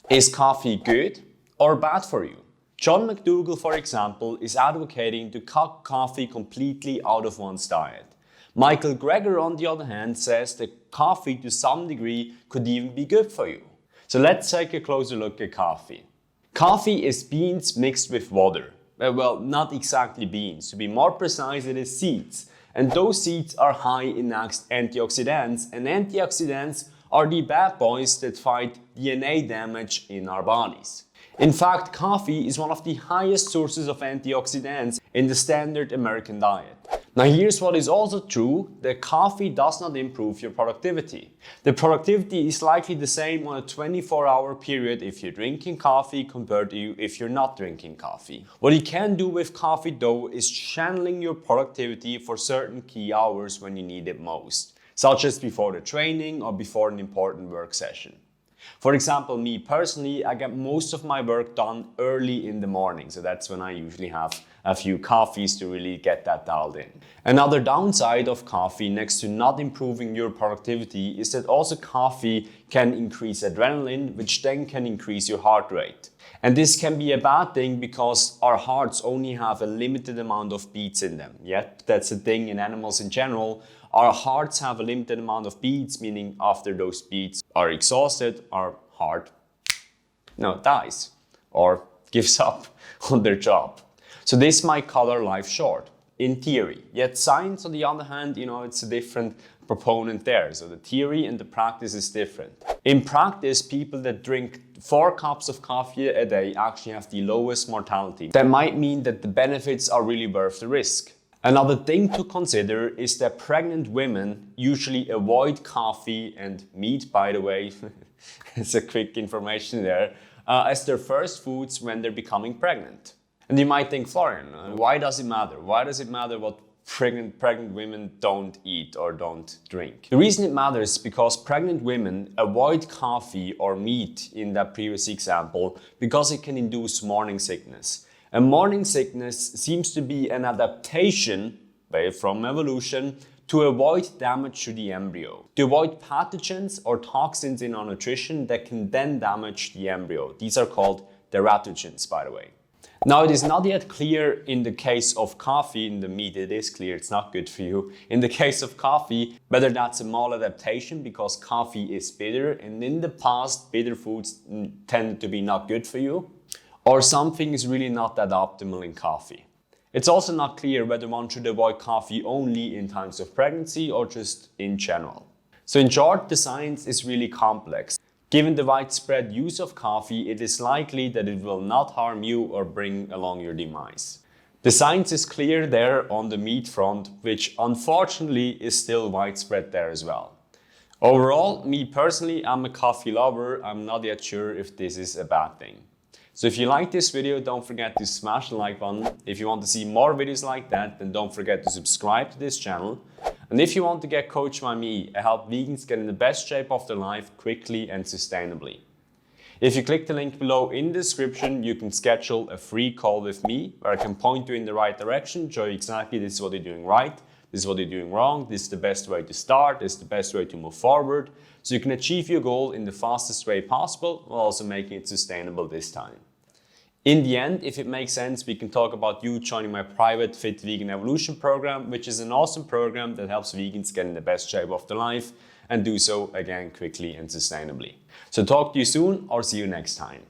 Is coffee good or bad for you? John McDougall, for example, is advocating to cut coffee completely out of one's diet. Michael Greger, on the other hand, says that coffee to some degree could even be good for you. So let's take a closer look at coffee. Coffee is beans mixed with water. Well, not exactly beans. To be more precise, it is seeds. And those seeds are high in antioxidants, and antioxidants are the bad boys that fight DNA damage in our bodies. In fact, coffee is one of the highest sources of antioxidants in the standard American diet. Now here's what is also true, that coffee does not improve your productivity. The productivity is likely the same on a 24-hour period if you're drinking coffee compared to if you're not drinking coffee. What you can do with coffee though is channeling your productivity for certain key hours when you need it most, such as before the training or before an important work session. For example, me personally, I get most of my work done early in the morning, so that's when I usually have a few coffees to really get that dialed in. Another downside of coffee, next to not improving your productivity, is that also coffee can increase adrenaline, which then can increase your heart rate. And this can be a bad thing because our hearts only have a limited amount of beats in them. Yet that's a thing in animals in general. Our hearts have a limited amount of beats, meaning after those beats are exhausted, our heart dies or gives up on their job. So this might cut our life short, in theory. Yet science, on the other hand, it's a different proponent there. So the theory and the practice is different. In practice, people that drink 4 cups of coffee a day actually have the lowest mortality. That might mean that the benefits are really worth the risk. Another thing to consider is that pregnant women usually avoid coffee and meat, by the way, it's a quick information there, as their first foods when they're becoming pregnant. And you might think, Florian, why does it matter? Why does it matter what pregnant women don't eat or don't drink? The reason it matters is because pregnant women avoid coffee or meat in that previous example because it can induce morning sickness. And morning sickness seems to be an adaptation from evolution to avoid damage to the embryo, to avoid pathogens or toxins in our nutrition that can then damage the embryo. These are called teratogens, by the way. Now, it is not yet clear in the case of coffee, in the meat it is clear, it's not good for you. In the case of coffee, whether that's a maladaptation because coffee is bitter, and in the past bitter foods tended to be not good for you, or something is really not that optimal in coffee. It's also not clear whether one should avoid coffee only in times of pregnancy or just in general. So in short, the science is really complex. Given the widespread use of coffee, it is likely that it will not harm you or bring along your demise. The science is clear there on the meat front, which unfortunately is still widespread there as well. Overall, me personally, I'm a coffee lover. I'm not yet sure if this is a bad thing. So if you like this video, don't forget to smash the like button. If you want to see more videos like that, then don't forget to subscribe to this channel. And if you want to get coached by me, I help vegans get in the best shape of their life quickly and sustainably. If you click the link below in the description, you can schedule a free call with me where I can point you in the right direction, show you exactly this is what you're doing right, this is what you're doing wrong, this is the best way to start, this is the best way to move forward, so you can achieve your goal in the fastest way possible while also making it sustainable this time. In the end, if it makes sense, we can talk about you joining my private Fit Vegan Evolution program, which is an awesome program that helps vegans get in the best shape of their life and do so again quickly and sustainably. So talk to you soon or see you next time.